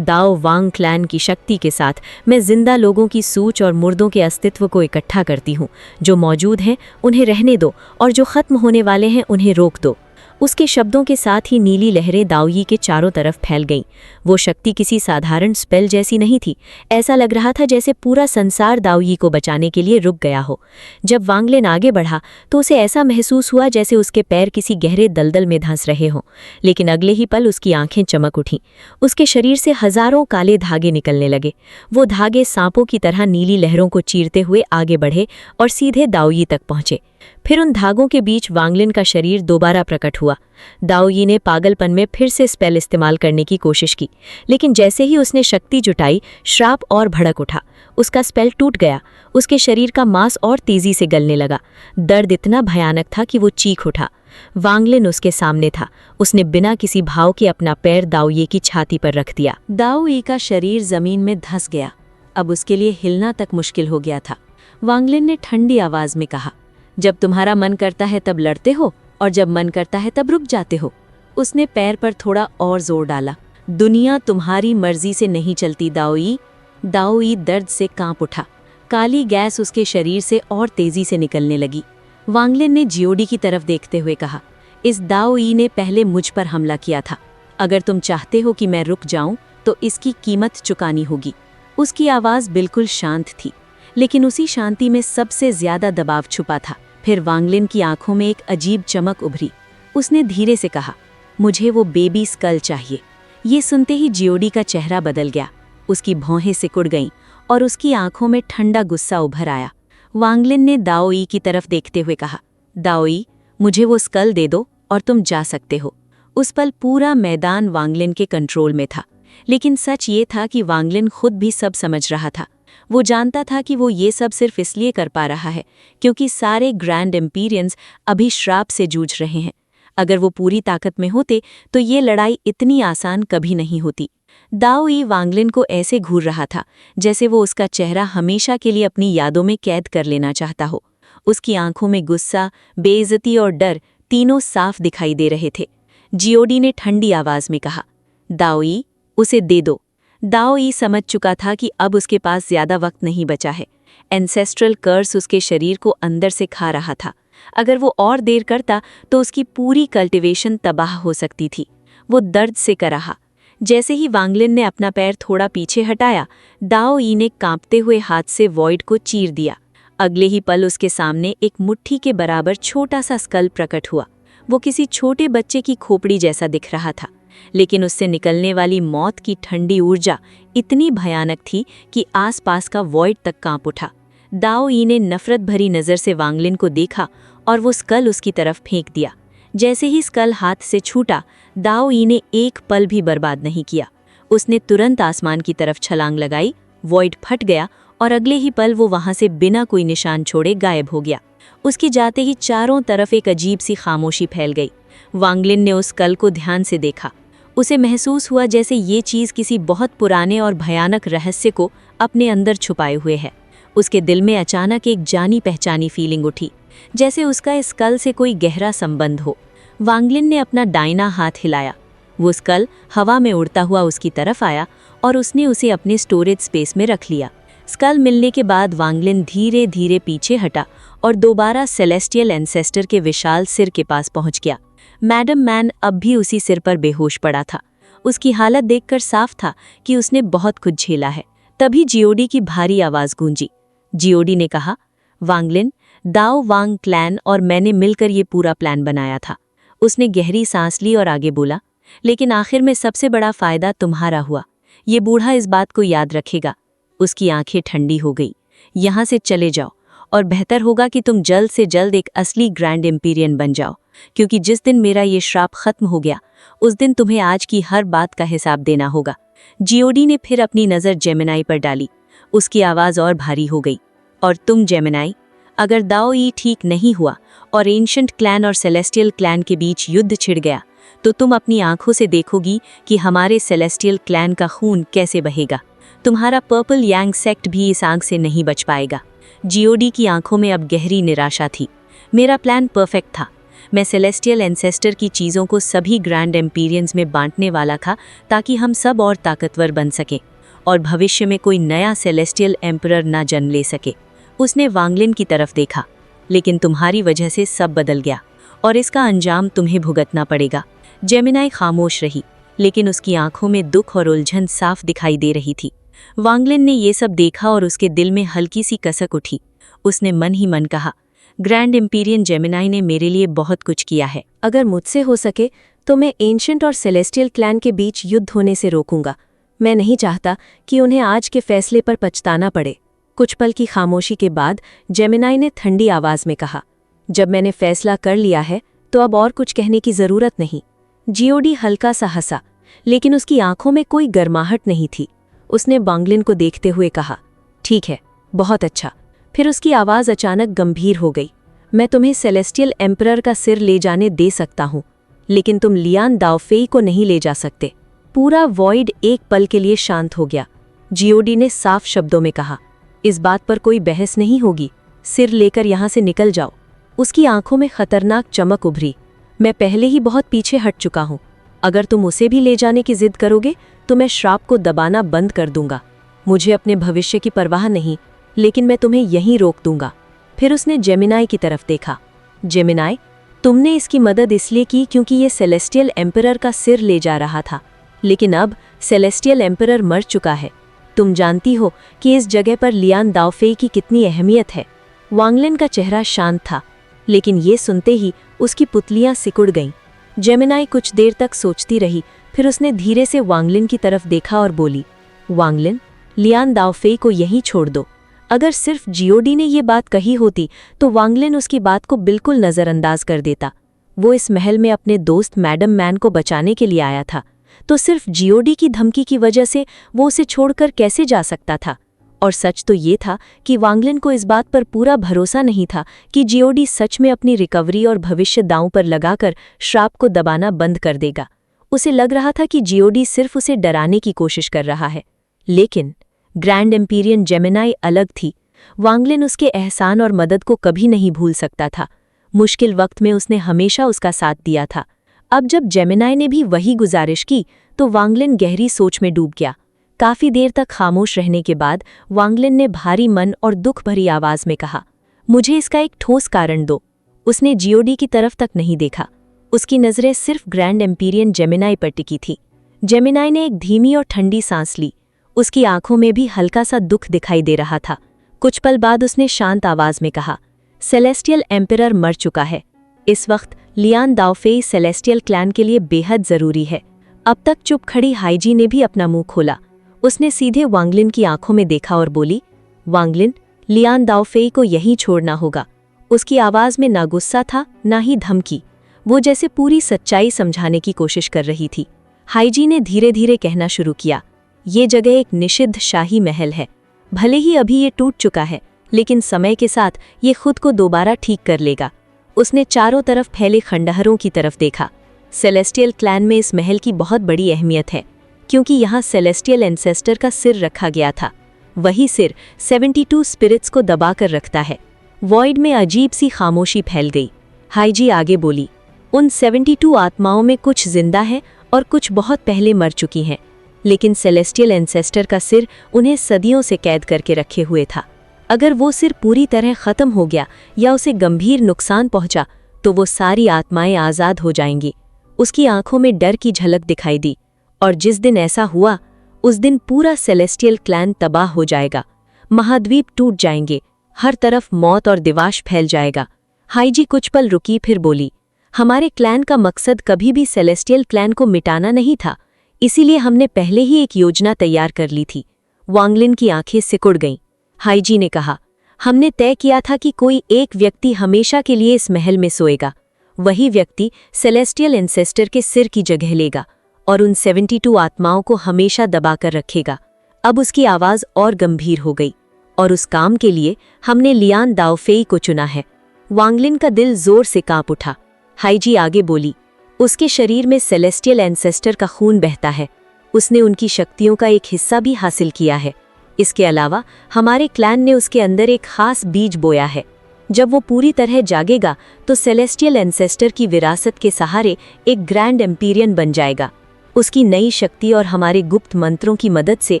दाओ वांग क्लैन की शक्ति के साथ मैं जिंदा लोगों की सूच और मुर्दों के अस्तित्व को इकट्ठा करती हूँ। जो मौजूद हैं उन्हें रहने दो और जो खत्म होने वाले हैं उन्हें रोक दो। उसके शब्दों के साथ ही नीली लहरें दाओई के चारों तरफ फैल गईं। वो शक्ति किसी साधारण स्पेल जैसी नहीं थी। ऐसा लग रहा था जैसे पूरा संसार दाओई को बचाने के लिए रुक गया हो। जब वांगलिन आगे बढ़ा तो उसे ऐसा महसूस हुआ जैसे उसके पैर किसी गहरे दलदल में धंस रहे हों। लेकिन अगले ही पल उसकी आंखें चमक उठीं। उसके शरीर से हजारों काले धागे निकलने लगे। वो धागे सांपों की तरह नीली लहरों को चीरते हुए आगे बढ़े और सीधे दाओई तक पहुंचे। फिर उन धागों के बीच वांगलिन का शरीर दोबारा प्रकट हुआ। दाओई ने पागलपन में फिर से स्पेल इस्तेमाल करने की कोशिश की, लेकिन जैसे ही उसने शक्ति जुटाई, श्राप और भड़क उठा। उसका स्पेल टूट गया। उसके शरीर का मांस और तेजी से गलने लगा। दर्द इतना भयानक था कि वो चीख उठा। वांगलिन उसके सामने था। उसने बिना किसी भाव के अपना पैर दाओई की छाती पर रख दिया। दाओई का शरीर जमीन में धंस गया। अब उसके लिए हिलना तक मुश्किल हो गया था। वांगलिन ने ठंडी आवाज में कहा, जब तुम्हारा मन करता है तब लड़ते हो और जब मन करता है तब रुक जाते हो। उसने पैर पर थोड़ा और जोर डाला। दुनिया तुम्हारी मर्जी से नहीं चलती दाओई। दाओई दर्द से कांप उठा। काली गैस उसके शरीर से और तेजी से निकलने लगी। वांगलिन ने जियोडी की तरफ देखते हुए कहा, इस दाओई ने पहले मुझ पर हमला किया था। अगर तुम चाहते हो कि मैं रुक जाऊं तो इसकी कीमत चुकानी होगी। उसकी आवाज बिल्कुल शांत थी, लेकिन उसी शांति में सबसे ज्यादा दबाव छुपा था। फिर वांगलिन की आंखों में एक अजीब चमक उभरी। उसने धीरे से कहा, मुझे वो बेबी स्कल चाहिए। ये सुनते ही जियोडी का चेहरा बदल गया। उसकी भौहें सिकुड़ गईं और उसकी आंखों में ठंडा गुस्सा उभर आया। वांगलिन ने दाओई की तरफ देखते हुए कहा, दाओई, मुझे वो स्कल दे दो और तुम जा सकते हो। उस पल पूरा मैदान वांगलिन के कंट्रोल में था, लेकिन सच ये था कि वांगलिन खुद भी सब समझ रहा था। वो जानता था कि वो ये सब सिर्फ इसलिए कर पा रहा है क्योंकि सारे ग्रैंड एम्पीरियंस अभी श्राप से जूझ रहे हैं। अगर वो पूरी ताकत में होते तो ये लड़ाई इतनी आसान कभी नहीं होती। दाओ यी वांगलिन को ऐसे घूर रहा था जैसे वो उसका चेहरा हमेशा के लिए अपनी यादों में कैद कर लेना चाहता हो। उसकी आंखों में गुस्सा, बेइज्जती और डर तीनों साफ दिखाई दे रहे थे। जियोडी ने ठंडी आवाज में कहा, दाओ यी, उसे दे दो। दाओ यी समझ चुका था कि अब उसके पास ज्यादा वक्त नहीं बचा है। एंसेस्ट्रल कर्स उसके शरीर को अंदर से खा रहा था। अगर वो और देर करता तो उसकी पूरी कल्टीवेशन तबाह हो सकती थी। वो दर्द से कराहा। जैसे ही वांगलिन ने अपना पैर थोड़ा पीछे हटाया, दाओ यी ने कांपते हुए हाथ से वॉइड को चीर दिया। अगले ही पल उसके सामने एक मुट्ठी के बराबर छोटा सा स्कल प्रकट हुआ। वो किसी छोटे बच्चे की खोपड़ी जैसा दिख रहा था, लेकिन उससे निकलने वाली मौत की ठंडी ऊर्जा इतनी भयानक थी कि आसपास का वॉइड तक कांप उठा। दाओ यी ने नफरत भरी नज़र से वांगलिन को देखा और वो स्कल उसकी तरफ फेंक दिया। जैसे ही स्कल हाथ से छूटा, दाओ यी ने एक पल भी बर्बाद नहीं किया। उसने तुरंत आसमान की तरफ छलांग लगाई, वॉइड फट गया और अगले ही पल वो वहां से बिना कोई निशान छोड़े गायब हो गया। उसके जाते ही चारों तरफ एक अजीब सी खामोशी फैल गई। वांगलिन ने उस स्कल को ध्यान से देखा। उसे महसूस हुआ जैसे ये चीज़ किसी बहुत पुराने और भयानक रहस्य को अपने अंदर छुपाए हुए है। उसके दिल में अचानक एक जानी पहचानी फीलिंग उठी, जैसे उसका इस स्कल से कोई गहरा संबंध हो। वांगलिन ने अपना दाहिना हाथ हिलाया। वो स्कल हवा में उड़ता हुआ उसकी तरफ आया और उसने उसे अपने स्टोरेज स्पेस में रख लिया। स्कल मिलने के बाद वांगलिन धीरे धीरे पीछे हटा और दोबारा सेलेस्टियल एंसेस्टर के विशाल सिर के पास पहुंच गया। मैडम मैन अब भी उसी सिर पर बेहोश पड़ा था। उसकी हालत देखकर साफ था कि उसने बहुत कुछ झेला है। तभी जियोडी की भारी आवाज गूंजी। जियोडी ने कहा, वांगलिन, दाओ वांग क्लैन और मैंने मिलकर ये पूरा प्लान बनाया था। उसने गहरी सांस ली और आगे बोला, लेकिन आखिर में सबसे बड़ा फायदा तुम्हारा हुआ। ये बूढ़ा इस बात को याद रखेगा। उसकी आंखें ठंडी हो गई। यहाँ से चले जाओ और बेहतर होगा कि तुम जल्द से जल्द एक असली ग्रैंड एम्पीरियन बन जाओ, क्योंकि जिस दिन मेरा ये श्राप खत्म हो गया उस दिन तुम्हें आज की हर बात का हिसाब देना होगा। जियोडी ने फिर अपनी नज़र जेमिनाई पर डाली। उसकी आवाज़ और भारी हो गई। और तुम जेमिनाई, अगर दाओ यी ठीक नहीं हुआ और एंशंट क्लैन और सेलेस्टियल क्लैन के बीच युद्ध छिड़ गया तो तुम अपनी आंखों से देखोगी कि हमारे सेलेस्टियल क्लैन का खून कैसे बहेगा। तुम्हारा पर्पल यांग सेक्ट भी इस आग से नहीं बच पाएगा। जियोडी की आंखों में अब गहरी निराशा थी। मेरा प्लान परफेक्ट था। मैं सेलेस्टियल एंसेस्टर की चीज़ों को सभी ग्रैंड एम्पीरियंस में बांटने वाला था ताकि हम सब और ताकतवर बन सकें और भविष्य में कोई नया सेलेस्टियल एम्परर ना जन्म ले सके। उसने वांगलिन की तरफ देखा, लेकिन तुम्हारी वजह से सब बदल गया और इसका अंजाम तुम्हें भुगतना पड़ेगा। जेमिनाई खामोश रही, लेकिन उसकी आंखों में दुख और उलझन साफ दिखाई दे रही थी। वांगलिन ने ये सब देखा और उसके दिल में हल्की सी कसक उठी। उसने मन ही मन कहा, ग्रैंड एम्पीरियन जेमिनाई ने मेरे लिए बहुत कुछ किया है। अगर मुझसे हो सके तो मैं एंशंट और सेलेस्टियल क्लैन के बीच युद्ध होने से रोकूंगा। मैं नहीं चाहता कि उन्हें आज के फैसले पर पछताना पड़े। कुछ पल की खामोशी के बाद जेमिनाई ने ठंडी आवाज में कहा, जब मैंने फैसला कर लिया है तो अब और कुछ कहने की जरूरत नहीं। जियोडी हल्का सा हंसा, लेकिन उसकी आंखों में कोई गर्माहट नहीं थी। उसने वांगलिन को देखते हुए कहा, ठीक है, बहुत अच्छा। फिर उसकी आवाज़ अचानक गंभीर हो गई। मैं तुम्हें सेलेस्टियल एम्परर का सिर ले जाने दे सकता हूँ, लेकिन तुम लियान दाओफेई को नहीं ले जा सकते। पूरा वॉइड एक पल के लिए शांत हो गया। जियोडी ने साफ शब्दों में कहा, इस बात पर कोई बहस नहीं होगी। सिर लेकर यहाँ से निकल जाओ। उसकी आंखों में खतरनाक चमक उभरी। मैं पहले ही बहुत पीछे हट चुका हूँ। अगर तुम उसे भी ले जाने की जिद करोगे तो मैं श्राप को दबाना बंद कर दूंगा। मुझे अपने भविष्य की परवाह नहीं, लेकिन मैं तुम्हें यहीं रोक दूंगा। फिर उसने जेमिनाई की तरफ देखा। जेमिनाई, तुमने इसकी मदद इसलिए की क्योंकि ये सेलेस्टियल एम्परर का सिर ले जा रहा था, लेकिन अब सेलेस्टियल एम्परर मर चुका है। तुम जानती हो कि इस जगह पर लियान दाओफेई की कितनी अहमियत है। वांगलिन का चेहरा शांत था, लेकिन ये सुनते ही उसकी पुतलियां सिकुड़ गईं। जेमिनाई कुछ देर तक सोचती रही, फिर उसने धीरे से वांगलिन की तरफ देखा और बोली, वांगलिन, लियान दाओफेई को यहीं छोड़ दो। अगर सिर्फ जियोडी ने ये बात कही होती तो वांगलिन उसकी बात को बिल्कुल नज़रअंदाज कर देता। वो इस महल में अपने दोस्त मैडम मैन को बचाने के लिए आया था, तो सिर्फ जियोडी की धमकी की वजह से वो उसे छोड़कर कैसे जा सकता था। और सच तो ये था कि वांगलिन को इस बात पर पूरा भरोसा नहीं था कि जीओडी सच में अपनी रिकवरी और भविष्य दांव पर लगाकर श्राप को दबाना बंद कर देगा। उसे लग रहा था कि जीओडी सिर्फ उसे डराने की कोशिश कर रहा है। लेकिन ग्रैंड एम्पीरियन जेमिनाई अलग थी। वांगलिन उसके एहसान और मदद को कभी नहीं भूल सकता था। मुश्किल वक्त में उसने हमेशा उसका साथ दिया था। अब जब जेमिनाई ने भी वही गुजारिश की तो वांगलिन गहरी सोच में डूब गया। काफी देर तक खामोश रहने के बाद वांगलिन ने भारी मन और दुख भरी आवाज में कहा, मुझे इसका एक ठोस कारण दो। उसने जीओडी की तरफ तक नहीं देखा। उसकी नजरें सिर्फ ग्रैंड एम्पीरियन जेमिनाई पर टिकी थी। जेमिनाई ने एक धीमी और ठंडी सांस ली। उसकी आंखों में भी हल्का सा दुख दिखाई दे रहा था। कुछ पल बाद उसने शांत आवाज में कहा, सेलेस्टियल एम्परर मर चुका है। इस वक्त लियान दाओफेई सेलेस्टियल क्लैन के लिए बेहद जरूरी है। अब तक चुप खड़ी हाइजी ने भी अपना मुंह खोला। उसने सीधे वांगलिन की आंखों में देखा और बोली, वांगलिन, लियान दाओफेई को यहीं छोड़ना होगा। उसकी आवाज में ना गुस्सा था ना ही धमकी। वो जैसे पूरी सच्चाई समझाने की कोशिश कर रही थी। हाइजी ने धीरे धीरे कहना शुरू किया, ये जगह एक निषिद्ध शाही महल है। भले ही अभी ये टूट चुका है, लेकिन समय के साथ ये खुद को दोबारा ठीक कर लेगा। उसने चारों तरफ फैले खंडहरों की तरफ देखा। सेलेस्टियल क्लैन में इस महल की बहुत बड़ी अहमियत है, क्योंकि यहाँ सेलेस्टियल एंसेस्टर का सिर रखा गया था। वही सिर 72 स्पिरिट्स को दबाकर रखता है। वॉइड में अजीब सी खामोशी फैल गई। हाइजी आगे बोली, उन 72 आत्माओं में कुछ जिंदा है और कुछ बहुत पहले मर चुकी हैं, लेकिन सेलेस्टियल एंसेस्टर का सिर उन्हें सदियों से कैद करके रखे हुए था। अगर वो सिर पूरी तरह खत्म हो गया या उसे गंभीर नुकसान पहुंचा तो वो सारी आत्माएं आज़ाद हो जाएंगी। उसकी आंखों में डर की झलक दिखाई दी। और जिस दिन ऐसा हुआ, उस दिन पूरा सेलेस्टियल क्लैन तबाह हो जाएगा। महाद्वीप टूट जाएंगे, हर तरफ मौत और दिवाश फैल जाएगा। हाइजी कुछ पल रुकी, फिर बोली, हमारे क्लैन का मकसद कभी भी सेलेस्टियल क्लैन को मिटाना नहीं था, इसीलिए हमने पहले ही एक योजना तैयार कर ली थी। वांगलिन की आंखें सिकुड़ गईं। हाइजी ने कहा, हमने तय किया था कि कोई एक व्यक्ति हमेशा के लिए इस महल में सोएगा। वही व्यक्ति सेलेस्टियल एंसेस्टर के सिर की जगह लेगा और उन 72 आत्माओं को हमेशा दबाकर रखेगा। अब उसकी आवाज और गंभीर हो गई। और उस काम के लिए हमने लियान दाओफेई को चुना है। वांगलिन का दिल जोर से कांप उठा। हाइजी आगे बोली, उसके शरीर में सेलेस्टियल एंसेस्टर का खून बहता है। उसने उनकी शक्तियों का एक हिस्सा भी हासिल किया है। इसके अलावा हमारे क्लैन ने उसके अंदर एक खास बीज बोया है। जब वो पूरी तरह जागेगा तो सेलेस्टियल एंसेस्टर की विरासत के सहारे एक ग्रैंड एम्पीरियन बन जाएगा। उसकी नई शक्ति और हमारे गुप्त मंत्रों की मदद से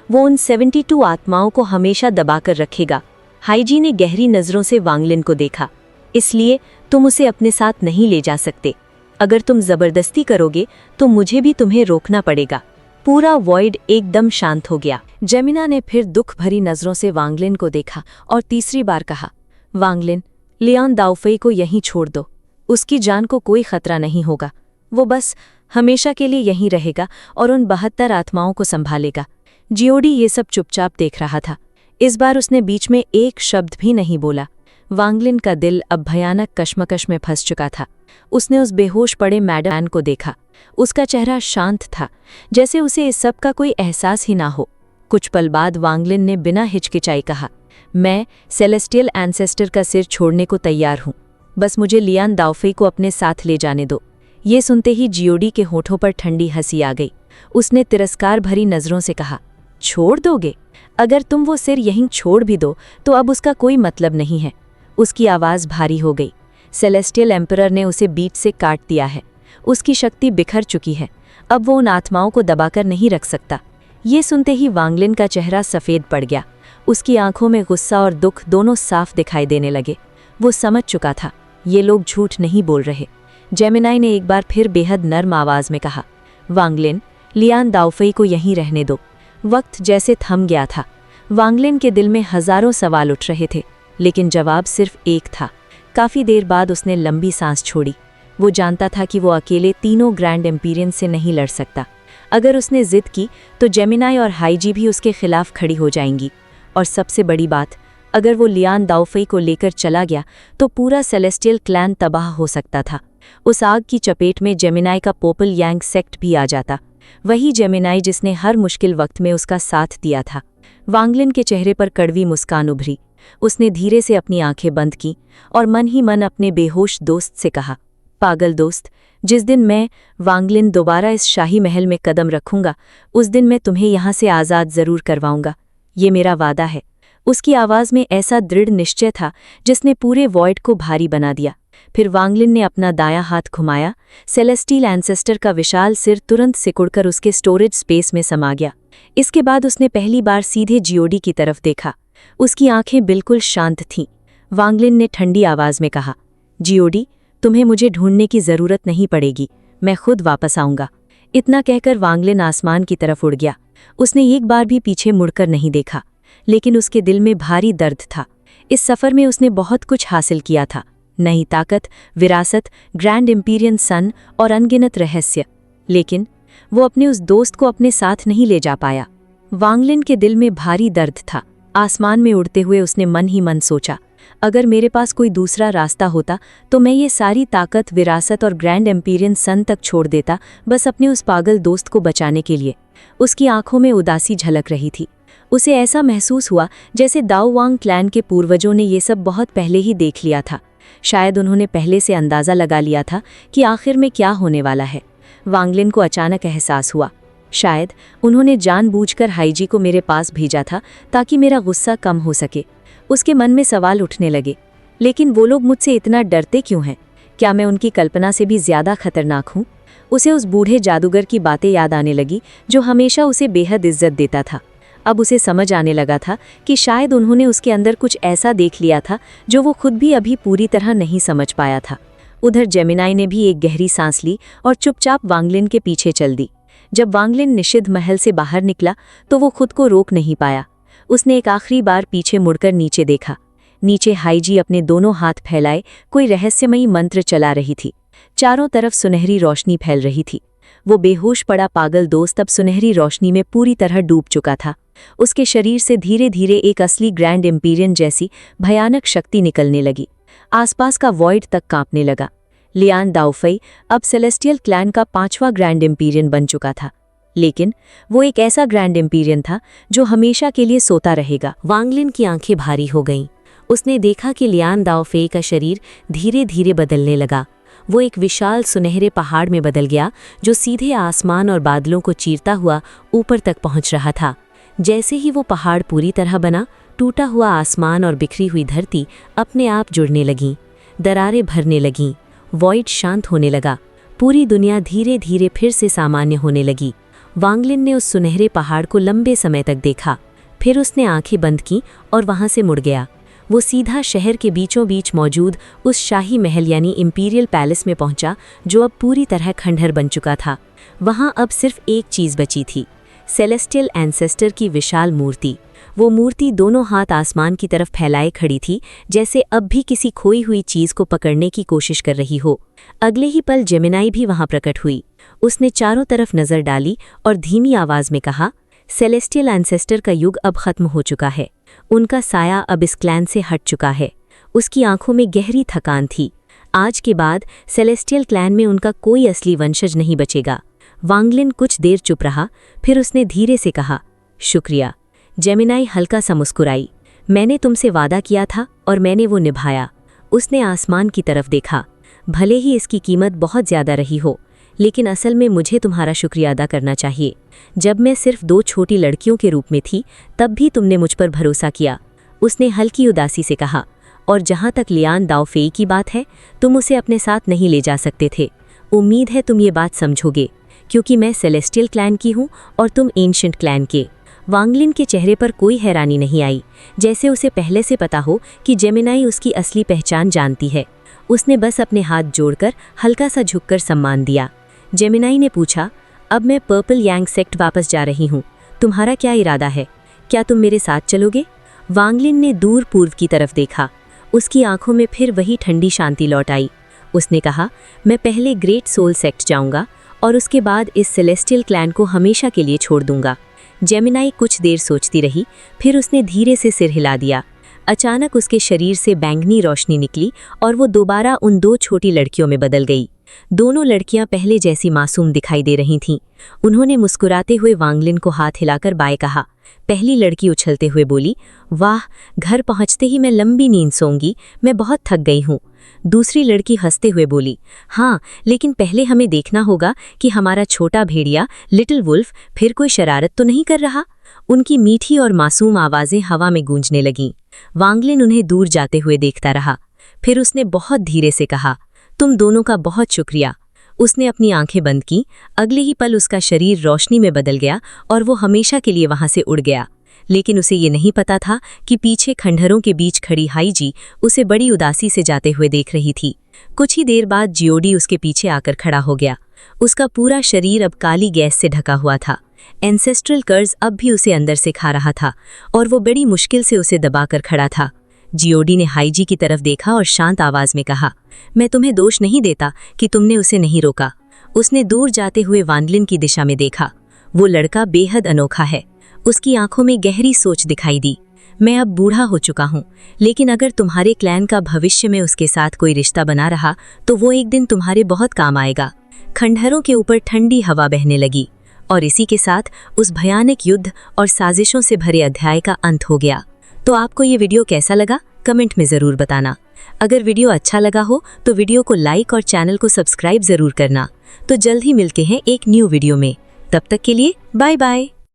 वो उन 72 आत्माओं को हमेशा दबाकर रखेगा। हाइजी ने गहरी नज़रों से वांगलिन को देखा। इसलिए तुम उसे अपने साथ नहीं ले जा सकते। अगर तुम जबरदस्ती करोगे तो मुझे भी तुम्हें रोकना पड़ेगा। पूरा वॉइड एकदम शांत हो गया। जेमिना ने फिर दुख भरी नजरों से वांगलिन को देखा और तीसरी बार कहा, वांगलिन, लियान दाओफेई को यहीं छोड़ दो। उसकी जान को कोई खतरा नहीं होगा। वो बस हमेशा के लिए यहीं रहेगा और उन 72 आत्माओं को संभालेगा। जीओडी ये सब चुपचाप देख रहा था। इस बार उसने बीच में एक शब्द भी नहीं बोला। वांगलिन का दिल अब भयानक कश्मकश में फंस चुका था। उसने उस बेहोश पड़े मैडम एन को देखा। उसका चेहरा शांत था, जैसे उसे इस सब का कोई एहसास ही ना हो। कुछ पल बाद वांगलिन ने बिना हिचकिचाई कहा, मैं सेलेस्टियल एंसेस्टर का सिर छोड़ने को तैयार हूँ। बस मुझे लियान दाओफेई को अपने साथ ले जाने दो। ये सुनते ही जीओडी के होठों पर ठंडी हंसी आ गई। उसने तिरस्कार भरी नजरों से कहा, छोड़ दोगे? अगर तुम वो सिर यहीं छोड़ भी दो तो अब उसका कोई मतलब नहीं है। उसकी आवाज़ भारी हो गई। सेलेस्टियल एम्परर ने उसे बीच से काट दिया है। उसकी शक्ति बिखर चुकी है। अब वो उन आत्माओं को दबाकर नहीं रख सकता। ये सुनते ही वांगलिन का चेहरा सफ़ेद पड़ गया। उसकी आंखों में गुस्सा और दुख दोनों साफ दिखाई देने लगे। वो समझ चुका था, ये लोग झूठ नहीं बोल रहे। जेमिनाई ने एक बार फिर बेहद नर्म आवाज़ में कहा, वांगलिन, लियान दाओफेई को यहीं रहने दो। वक्त जैसे थम गया था। वांगलिन के दिल में हज़ारों सवाल उठ रहे थे, लेकिन जवाब सिर्फ एक था। काफ़ी देर बाद उसने लंबी सांस छोड़ी। वो जानता था कि वो अकेले तीनों ग्रैंड एम्पीरियन से नहीं लड़ सकता। अगर उसने जिद की तो जेमिनाई और हाइजी भी उसके खिलाफ खड़ी हो जाएंगी। और सबसे बड़ी बात, अगर वो लियान दाओफेई को लेकर चला गया तो पूरा सेलेस्टियल क्लैन तबाह हो सकता था। उस आग की चपेट में जेमिनाई का पोपल यांग सेक्ट भी आ जाता। वही जेमिनाई जिसने हर मुश्किल वक्त में उसका साथ दिया था। वांगलिन के चेहरे पर कड़वी मुस्कान उभरी। उसने धीरे से अपनी आंखें बंद की और मन ही मन अपने बेहोश दोस्त से कहा, पागल दोस्त, जिस दिन मैं वांगलिन दोबारा इस शाही महल में कदम रखूंगा उस दिन मैं तुम्हें यहाँ से आज़ाद जरूर करवाऊंगा। ये मेरा वादा है। उसकी आवाज़ में ऐसा दृढ़ निश्चय था जिसने पूरे वॉइड को भारी बना दिया। फिर वांगलिन ने अपना दायां हाथ घुमाया। सेलेस्टियल एंसेस्टर का विशाल सिर तुरंत सिकुड़कर उसके स्टोरेज स्पेस में समा गया। इसके बाद उसने पहली बार सीधे जियोडी की तरफ देखा। उसकी आंखें बिल्कुल शांत थीं। वांगलिन ने ठंडी आवाज़ में कहा, जियोडी, तुम्हें मुझे ढूंढने की ज़रूरत नहीं पड़ेगी, मैं खुद वापस आऊँगा। इतना कहकर वांगलिन आसमान की तरफ उड़ गया। उसने एक बार भी पीछे मुड़कर नहीं देखा, लेकिन उसके दिल में भारी दर्द था। इस सफ़र में उसने बहुत कुछ हासिल किया था, नई ताकत, विरासत, ग्रैंड इम्पीरियन सन और अनगिनत रहस्य, लेकिन वो अपने उस दोस्त को अपने साथ नहीं ले जा पाया। वांगलिन के दिल में भारी दर्द था। आसमान में उड़ते हुए उसने मन ही मन सोचा, अगर मेरे पास कोई दूसरा रास्ता होता तो मैं ये सारी ताकत, विरासत और ग्रैंड एम्पीरियन सन तक छोड़ देता, बस अपने उस पागल दोस्त को बचाने के लिए। उसकी आंखों में उदासी झलक रही थी। उसे ऐसा महसूस हुआ जैसे दाओ वांग क्लैन के पूर्वजों ने ये सब बहुत पहले ही देख लिया था। शायद उन्होंने पहले से अंदाज़ा लगा लिया था कि आखिर में क्या होने वाला है। वांगलिन को अचानक एहसास हुआ, शायद उन्होंने जानबूझकर हाईजी को मेरे पास भेजा था ताकि मेरा गुस्सा कम हो सके। उसके मन में सवाल उठने लगे, लेकिन वो लोग मुझसे इतना डरते क्यों हैं? क्या मैं उनकी कल्पना से भी ज़्यादा खतरनाक हूँ? उसे उस बूढ़े जादूगर की बातें याद आने लगी जो हमेशा उसे बेहद इज्जत देता था। अब उसे समझ आने लगा था कि शायद उन्होंने उसके अंदर कुछ ऐसा देख लिया था जो वो खुद भी अभी पूरी तरह नहीं समझ पाया था। उधर जेमिनाई ने भी एक गहरी सांस ली और चुपचाप वांगलिन के पीछे चल दी। जब वांगलिन निषिद्ध महल से बाहर निकला तो वो खुद को रोक नहीं पाया। उसने एक आखिरी बार पीछे मुड़कर नीचे देखा। नीचे हाईजी अपने दोनों हाथ फैलाए कोई रहस्यमयी मंत्र चला रही थी। चारों तरफ सुनहरी रोशनी फैल रही थी। वो बेहोश पड़ा पागल दोस्त अब सुनहरी रोशनी में पूरी तरह डूब चुका था। उसके शरीर से धीरे धीरे एक असली ग्रैंड एम्पीरियन जैसी भयानक शक्ति निकलने लगी। आसपास का वॉइड तक कांपने लगा। लियान दाओफई अब सेलेस्टियल क्लैन का 5वां ग्रैंड एम्पीरियन बन चुका था, लेकिन वो एक ऐसा ग्रैंड एम्पीरियन था जो हमेशा के लिए सोता रहेगा। वांगलिन की आंखें भारी हो गईं। उसने देखा कि लियान दाओफे का शरीर धीरे धीरे बदलने लगा। वो एक विशाल सुनहरे पहाड़ में बदल गया जो सीधे आसमान और बादलों को चीरता हुआ ऊपर तक पहुंच रहा था। जैसे ही वो पहाड़ पूरी तरह बना, टूटा हुआ आसमान और बिखरी हुई धरती अपने आप जुड़ने लगीं, दरारें भरने लगीं, वॉइड शांत होने लगा। पूरी दुनिया धीरे धीरे फिर से सामान्य होने लगी। वांगलिन ने उस सुनहरे पहाड़ को लंबे समय तक देखा, फिर उसने आंखें बंद की और वहां से मुड़ गया। वो सीधा शहर के बीचों बीच मौजूद उस शाही महल यानी इंपीरियल पैलेस में पहुंचा जो अब पूरी तरह खंडहर बन चुका था। वहां अब सिर्फ एक चीज़ बची थी, सेलेस्टियल एंसेस्टर की विशाल मूर्ति। वो मूर्ति दोनों हाथ आसमान की तरफ फैलाए खड़ी थी, जैसे अब भी किसी खोई हुई चीज़ को पकड़ने की कोशिश कर रही हो। अगले ही पल जेमिनाई भी वहां प्रकट हुई। उसने चारों तरफ नज़र डाली और धीमी आवाज़ में कहा, सेलेस्टियल एंसेस्टर का युग अब खत्म हो चुका है। उनका साया अब इस क्लैन से हट चुका है। उसकी आंखों में गहरी थकान थी। आज के बाद सेलेस्टियल क्लैन में उनका कोई असली वंशज नहीं बचेगा। वांगलिन कुछ देर चुप रहा, फिर उसने धीरे से कहा, शुक्रिया। जेमिनाई हल्का सा मुस्कुराई। मैंने तुमसे वादा किया था और मैंने वो निभाया। उसने आसमान की तरफ देखा। भले ही इसकी कीमत बहुत ज़्यादा रही हो, लेकिन असल में मुझे तुम्हारा शुक्रिया अदा करना चाहिए। जब मैं सिर्फ 2 छोटी लड़कियों के रूप में थी, तब भी तुमने मुझ पर भरोसा किया। उसने हल्की उदासी से कहा, और जहाँ तक लियान दाओफेई की बात है, तुम उसे अपने साथ नहीं ले जा सकते थे। उम्मीद है तुम ये बात समझोगे, क्योंकि मैं सेलेस्टियल क्लैन की हूँ और तुम एंशिएंट क्लैन के। वांगलिन के चेहरे पर कोई हैरानी नहीं आई, जैसे उसे पहले से पता हो कि जेमिनाई उसकी असली पहचान जानती है। उसने बस अपने हाथ जोड़कर हल्का सा झुककर सम्मान दिया। जेमिनाई ने पूछा, अब मैं पर्पल यांग सेक्ट वापस जा रही हूँ, तुम्हारा क्या इरादा है? क्या तुम मेरे साथ चलोगे? वांगलिन ने दूर पूर्व की तरफ देखा। उसकी आंखों में फिर वही ठंडी शांति लौट आई। उसने कहा, मैं पहले ग्रेट सोल सेक्ट जाऊँगा और उसके बाद इस सेलेस्टियल क्लैन को हमेशा के लिए छोड़ दूंगा। जेमिनाई कुछ देर सोचती रही, फिर उसने धीरे से सिर हिला दिया। अचानक उसके शरीर से बैंगनी रोशनी निकली और वो दोबारा उन 2 छोटी लड़कियों में बदल गई। दोनों लड़कियां पहले जैसी मासूम दिखाई दे रही थीं। उन्होंने मुस्कुराते हुए वांगलिन को हाथ हिलाकर बाय कहा। पहली लड़की उछलते हुए बोली, वाह, घर पहुंचते ही मैं लंबी नींद सोऊंगी, मैं बहुत थक गई हूँ। दूसरी लड़की हंसते हुए बोली, हाँ, लेकिन पहले हमें देखना होगा कि हमारा छोटा भेड़िया लिटिल वुल्फ फिर कोई शरारत तो नहीं कर रहा। उनकी मीठी और मासूम आवाज़ें हवा में गूंजने लगीं। वांगलिन उन्हें दूर जाते हुए देखता रहा। फिर उसने बहुत धीरे से कहा, तुम दोनों का बहुत शुक्रिया। उसने अपनी आंखें बंद की। अगले ही पल उसका शरीर रोशनी में बदल गया और वो हमेशा के लिए वहां से उड़ गया। लेकिन उसे ये नहीं पता था कि पीछे खंडहरों के बीच खड़ी हाईजी उसे बड़ी उदासी से जाते हुए देख रही थी। कुछ ही देर बाद जियोडी उसके पीछे आकर खड़ा हो गया। उसका पूरा शरीर अब काली गैस से ढका हुआ था। एंसेस्ट्रल कर्ज अब भी उसे अंदर से खा रहा था और वो बड़ी मुश्किल से उसे दबाकर खड़ा था। जियोडी ने हाईजी की तरफ देखा और शांत आवाज में कहा, मैं तुम्हें दोष नहीं देता कि तुमने उसे नहीं रोका। उसने दूर जाते हुए वांगलिन की दिशा में देखा। वो लड़का बेहद अनोखा है। उसकी आंखों में गहरी सोच दिखाई दी। मैं अब बूढ़ा हो चुका हूँ, लेकिन अगर तुम्हारे क्लैन का भविष्य में उसके साथ कोई रिश्ता बना रहा तो वो एक दिन तुम्हारे बहुत काम आएगा। खंडहरों के ऊपर ठंडी हवा बहने लगी और इसी के साथ उस भयानक युद्ध और साजिशों से भरे अध्याय का अंत हो गया। तो आपको ये वीडियो कैसा लगा, कमेंट में ज़रूर बताना। अगर वीडियो अच्छा लगा हो तो वीडियो को लाइक और चैनल को सब्सक्राइब ज़रूर करना। तो जल्द ही मिलते हैं एक न्यू वीडियो में। तब तक के लिए बाय बाय।